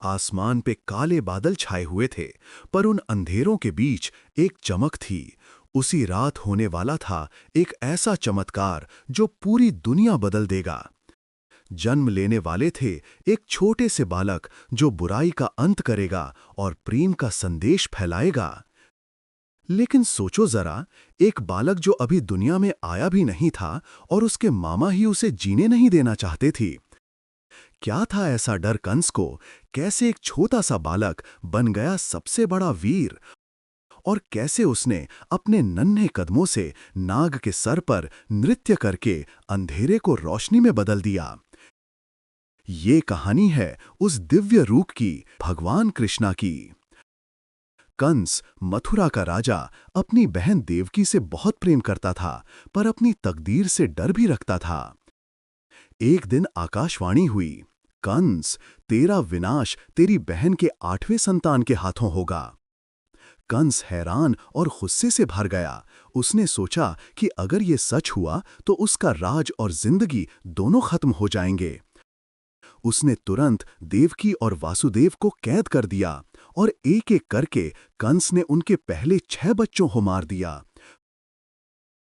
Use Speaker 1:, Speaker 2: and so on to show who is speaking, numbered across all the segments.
Speaker 1: आसमान पे काले बादल छाए हुए थे, पर उन अंधेरों के बीच एक चमक थी। उसी रात होने वाला था एक ऐसा चमत्कार जो पूरी दुनिया बदल देगा। जन्म लेने वाले थे एक छोटे से बालक जो बुराई का अंत करेगा और प्रेम का संदेश फैलाएगा। लेकिन सोचो जरा, एक बालक जो अभी दुनिया में आया भी नहीं था और उसके मामा ही उसे जीने नहीं देना चाहते थी। क्या था ऐसा डर कंस को? कैसे एक छोटा सा बालक बन गया सबसे बड़ा वीर? और कैसे उसने अपने नन्हे कदमों से नाग के सर पर नृत्य करके अंधेरे को रोशनी में बदल दिया? ये कहानी है उस दिव्य रूप की, भगवान कृष्णा की। कंस, मथुरा का राजा, अपनी बहन देवकी से बहुत प्रेम करता था, पर अपनी तकदीर से डर भी रखता था। एक दिन आकाशवाणी हुई, कंस, तेरा विनाश तेरी बहन के 8वें संतान के हाथों होगा। कंस हैरान और गुस्से से भर गया। उसने सोचा कि अगर ये सच हुआ तो उसका राज और जिंदगी दोनों खत्म हो जाएंगे। उसने तुरंत देवकी और वासुदेव को कैद कर दिया और एक-एक करके कंस ने उनके पहले 6 बच्चों को मार दिया।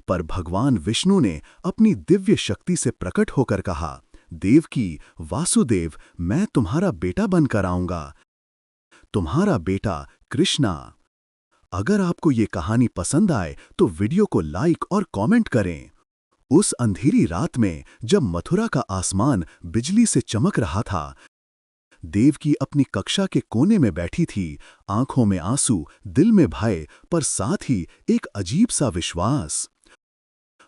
Speaker 1: पर भगवान विष्णु ने अपनी दिव्य शक्ति से प्रकट होकर कहा, देवकी, वासुदेव, मैं तुम्हारा बेटा बनकर आऊंगा, तुम्हारा बेटा कृष्णा। अगर आपको ये कहानी पसंद आए तो वीडियो को लाइक और कमेंट करें। उस अंधेरी रात में जब मथुरा का आसमान बिजली से चमक रहा था, देवकी अपनी कक्षा के कोने में बैठी थी, आंखों में आंसू, दिल में भय, पर साथ ही एक अजीब सा विश्वास।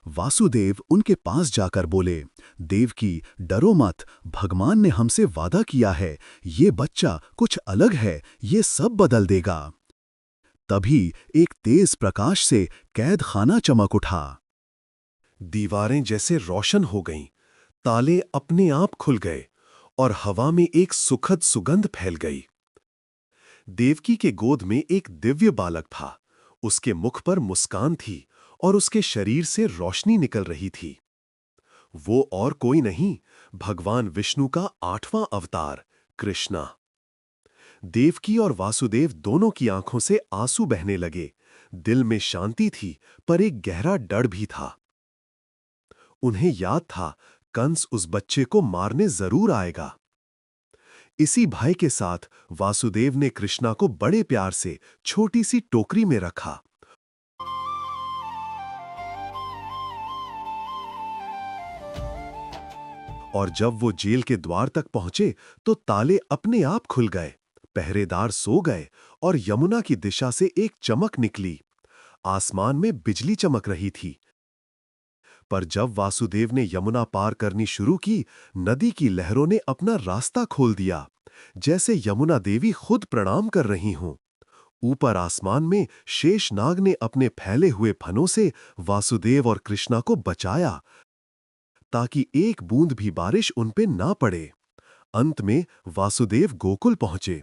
Speaker 1: वासुदेव उनके पास जाकर बोले, देवकी, डरो मत, भगवान ने हमसे वादा किया है, ये बच्चा कुछ अलग है, ये सब बदल देगा। तभी एक तेज प्रकाश से कैद खाना चमक उठा। दीवारें जैसे रोशन हो गईं, ताले अपने आप खुल गए और हवा में एक सुखद सुगंध फैल गई। देवकी के गोद में एक दिव्य बालक था। उसके मुख पर मुस्कान थी और उसके शरीर से रोशनी निकल रही थी। वो और कोई नहीं, भगवान विष्णु का 8वां अवतार कृष्णा। देवकी और वासुदेव दोनों की आंखों से आंसू बहने लगे। दिल में शांति थी, पर एक गहरा डर भी था। उन्हें याद था, कंस उस बच्चे को मारने जरूर आएगा। इसी भय के साथ वासुदेव ने कृष्णा को बड़े प्यार से छोटी सी टोकरी में रखा। और जब वो जेल के द्वार तक पहुंचे तो ताले अपने आप खुल गए, पहरेदार सो गए और यमुना की दिशा से एक चमक निकली। आसमान में बिजली चमक रही थी। पर जब वासुदेव ने यमुना पार करनी शुरू की, नदी की लहरों ने अपना रास्ता खोल दिया, जैसे यमुना देवी खुद प्रणाम कर रही हों। ऊपर आसमान में शेषनाग ने अपने फैले हुए फनों से वासुदेव और कृष्णा को बचाया, ताकि एक बूंद भी बारिश उन पे ना पड़े। अंत में वासुदेव गोकुल पहुंचे।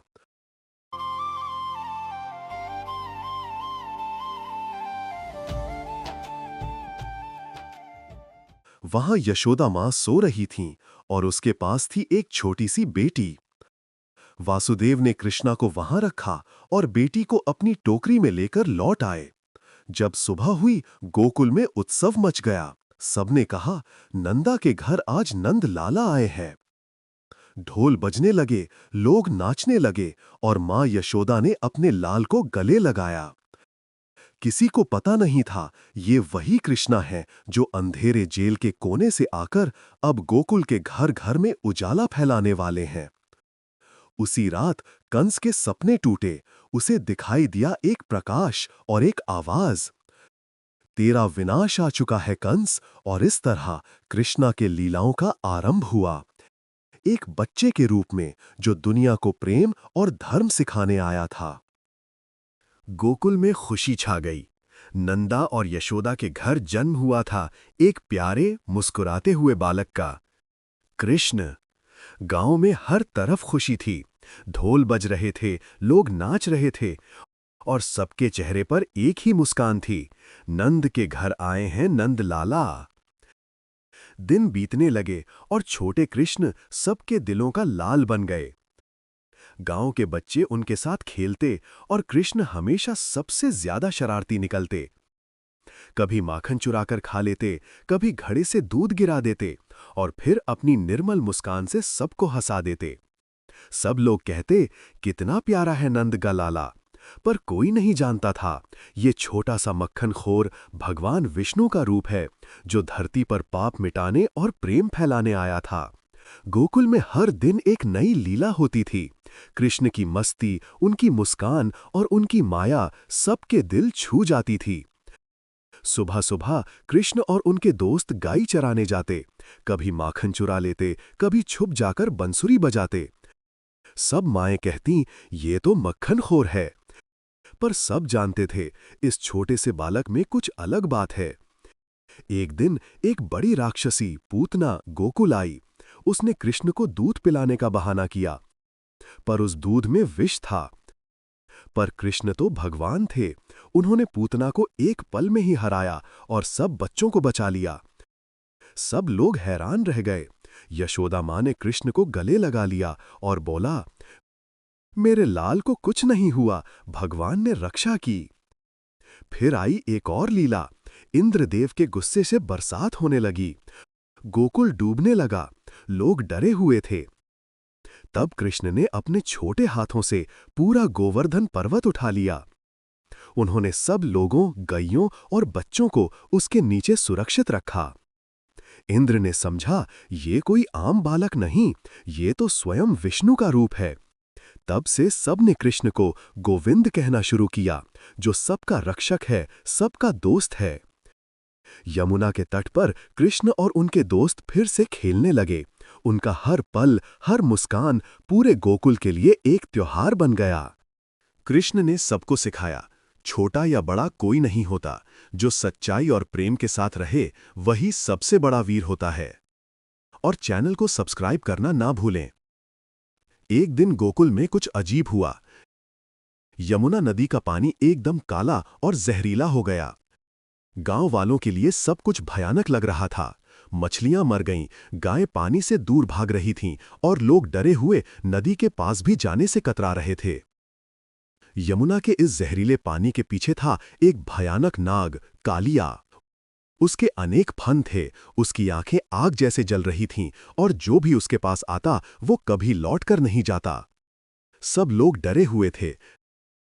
Speaker 1: वहां यशोदा मां सो रही थीं और उसके पास थी एक छोटी सी बेटी। वासुदेव ने कृष्णा को वहां रखा और बेटी को अपनी टोकरी में लेकर लौट आए। जब सुबह हुई, गोकुल में उत्सव मच गया। सबने कहा, नंदा के घर आज नंद लाला आए हैं। ढोल बजने लगे, लोग नाचने लगे और मां यशोदा ने अपने लाल को गले लगाया। किसी को पता नहीं था, ये वही कृष्णा है जो अंधेरे जेल के कोने से आकर अब गोकुल के घर घर में उजाला फैलाने वाले हैं। उसी रात कंस के सपने टूटे। उसे दिखाई दिया एक प्रकाश और एक आवाज, तेरा विनाश आ चुका है कंस। और इस तरह कृष्णा के लीलाओं का आरंभ हुआ, एक बच्चे के रूप में जो दुनिया को प्रेम और धर्म सिखाने आया था। गोकुल में खुशी छा गई। नंदा और यशोदा के घर जन्म हुआ था एक प्यारे, मुस्कुराते हुए बालक का, कृष्ण। गांव में हर तरफ खुशी थी। ढोल बज रहे थे, लोग नाच रहे थे और सबके चेहरे पर एक ही मुस्कान थी, नंद के घर आए हैं नंद लाला। दिन बीतने लगे और छोटे कृष्ण सबके दिलों का लाल बन गए। गांव के बच्चे उनके साथ खेलते और कृष्ण हमेशा सबसे ज्यादा शरारती निकलते। कभी माखन चुराकर खा लेते, कभी घड़े से दूध गिरा देते और फिर अपनी निर्मल मुस्कान से सबको हंसा देते। सब लोग कहते, कितना प्यारा है नंद का लाला। पर कोई नहीं जानता था, ये छोटा सा मक्खनखोर भगवान विष्णु का रूप है, जो धरती पर पाप मिटाने और प्रेम फैलाने आया था। गोकुल में हर दिन एक नई लीला होती थी। कृष्ण की मस्ती, उनकी मुस्कान और उनकी माया सबके दिल छू जाती थी। सुबह सुबह कृष्ण और उनके दोस्त गाय चराने जाते, कभी माखन चुरा लेते, कभी छुप जाकर बंसुरी बजाते। सब माएं कहती, ये तो मक्खनखोर है। पर सब जानते थे, इस छोटे से बालक में कुछ अलग बात है। एक दिन एक बड़ी राक्षसी पूतना गोकुल आई। उसने कृष्ण को दूध पिलाने का बहाना किया, पर उस दूध में विष था। पर कृष्ण तो भगवान थे। उन्होंने पूतना को एक पल में ही हराया और सब बच्चों को बचा लिया। सब लोग हैरान रह गए। यशोदा मां ने कृष्ण को गले लगा लिया और बोला, मेरे लाल को कुछ नहीं हुआ, भगवान ने रक्षा की। फिर आई एक और लीला। इंद्रदेव के गुस्से से बरसात होने लगी। गोकुल डूबने लगा। लोग डरे हुए थे। तब कृष्ण ने अपने छोटे हाथों से पूरा गोवर्धन पर्वत उठा लिया। उन्होंने सब लोगों, गैयों और बच्चों को उसके नीचे सुरक्षित रखा। इंद्र ने समझा, ये कोई आम बालक नहीं, ये तो स्वयं विष्णु का रूप है। तब से सबने कृष्ण को गोविंद कहना शुरू किया, जो सबका रक्षक है, सबका दोस्त है। यमुना के तट पर कृष्ण और उनके दोस्त फिर से खेलने लगे। उनका हर पल, हर मुस्कान पूरे गोकुल के लिए एक त्योहार बन गया। कृष्ण ने सबको सिखाया, छोटा या बड़ा कोई नहीं होता, जो सच्चाई और प्रेम के साथ रहे वही सबसे बड़ा वीर होता है। और चैनल को सब्सक्राइब करना ना भूलें। एक दिन गोकुल में कुछ अजीब हुआ। यमुना नदी का पानी एकदम काला और जहरीला हो गया। गांव वालों के लिए सब कुछ भयानक लग रहा था। मछलियां मर गईं, गायें पानी से दूर भाग रही थीं और लोग डरे हुए नदी के पास भी जाने से कतरा रहे थे। यमुना के इस जहरीले पानी के पीछे था एक भयानक नाग, कालिया। उसके अनेक फन थे, उसकी आंखें आग जैसे जल रही थीं और जो भी उसके पास आता वो कभी लौटकर नहीं जाता। सब लोग डरे हुए थे,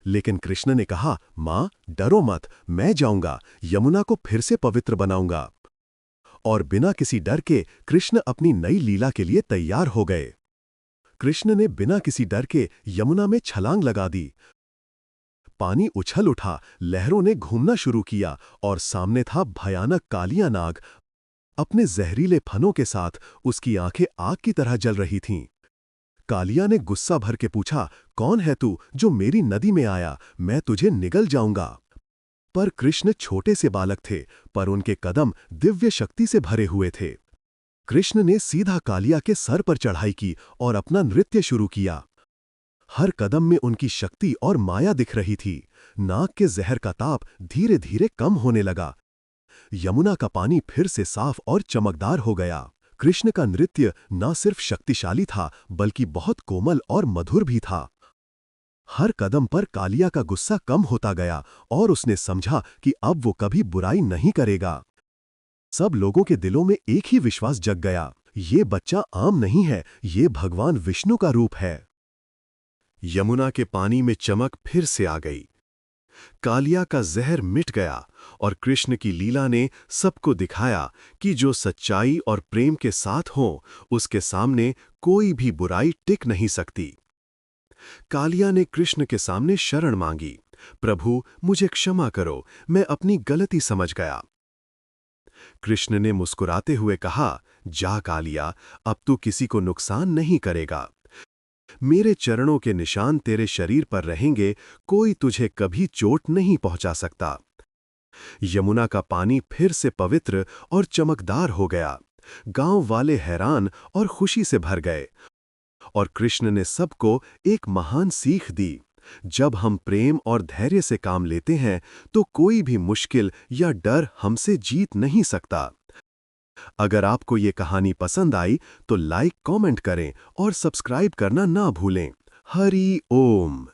Speaker 1: लेकिन कृष्ण ने कहा, मां डरो मत, मैं जाऊंगा, यमुना को फिर से पवित्र बनाऊंगा। और बिना किसी डर के कृष्ण अपनी नई लीला के लिए तैयार हो गए। कृष्ण ने बिना किसी डर के यमुना में छलांग लगा दी। पानी उछल उठा, लहरों ने घूमना शुरू किया और सामने था भयानक कालिया नाग। अपने जहरीले फनों के साथ उसकी आंखें आग की तरह जल रही थीं। कालिया ने गुस्सा भर के पूछा, कौन है तू जो मेरी नदी में आया? मैं तुझे निगल जाऊंगा। पर कृष्ण छोटे से बालक थे, पर उनके कदम दिव्य शक्ति से भरे हुए थे। कृष्ण ने सीधा कालिया के सर पर चढ़ाई की और अपना नृत्य शुरू किया। हर कदम में उनकी शक्ति और माया दिख रही थी। नाग के जहर का ताप धीरे धीरे कम होने लगा। यमुना का पानी फिर से साफ और चमकदार हो गया। कृष्ण का नृत्य न सिर्फ शक्तिशाली था, बल्कि बहुत कोमल और मधुर भी था। हर कदम पर कालिया का गुस्सा कम होता गया और उसने समझा कि अब वो कभी बुराई नहीं करेगा। सब लोगों के दिलों में एक ही विश्वास जग गया, ये बच्चा आम नहीं है, ये भगवान विष्णु का रूप है। यमुना के पानी में चमक फिर से आ गई। कालिया का जहर मिट गया और कृष्ण की लीला ने सबको दिखाया कि जो सच्चाई और प्रेम के साथ हो, उसके सामने कोई भी बुराई टिक नहीं सकती। कालिया ने कृष्ण के सामने शरण मांगी, प्रभु मुझे क्षमा करो, मैं अपनी गलती समझ गया। कृष्ण ने मुस्कुराते हुए कहा, जा कालिया, अब तू किसी को नुकसान नहीं करेगा। मेरे चरणों के निशान तेरे शरीर पर रहेंगे, कोई तुझे कभी चोट नहीं पहुंचा सकता। यमुना का पानी फिर से पवित्र और चमकदार हो गया। गांव वाले हैरान और खुशी से भर गए और कृष्ण ने सबको एक महान सीख दी। जब हम प्रेम और धैर्य से काम लेते हैं तो कोई भी मुश्किल या डर हमसे जीत नहीं सकता। अगर आपको ये कहानी पसंद आई तो लाइक, कमेंट करें और सब्सक्राइब करना ना भूलें। हरि ओम।